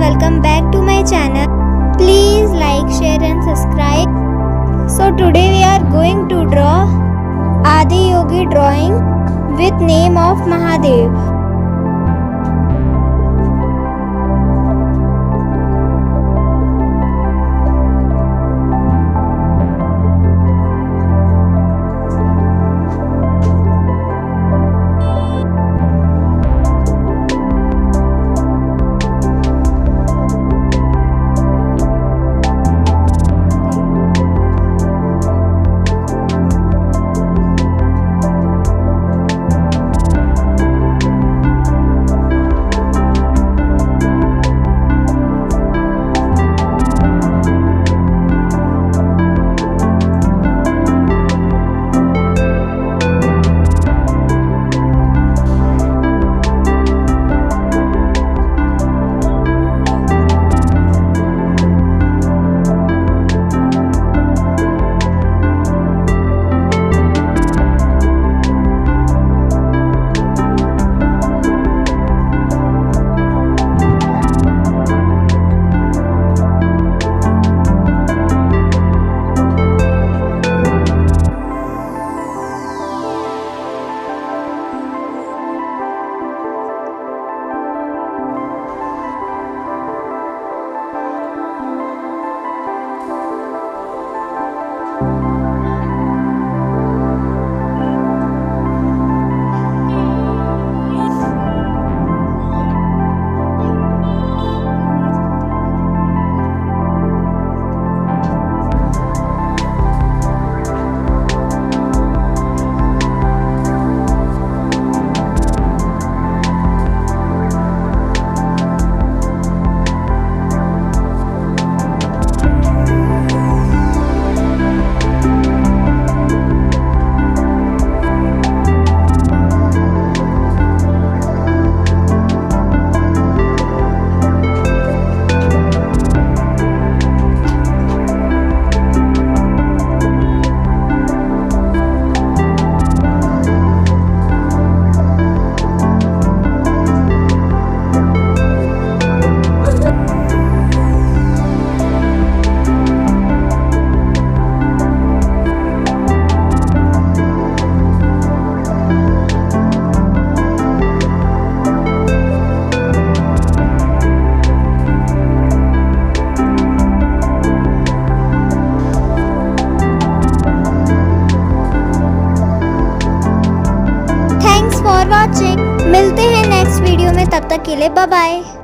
welcome back to my channel. Please like, share and subscribe. So today we are going to draw Adiyogi drawing with name of Mahadev. Watching. मिलते हैं next video में, तब तक के लिए bye bye.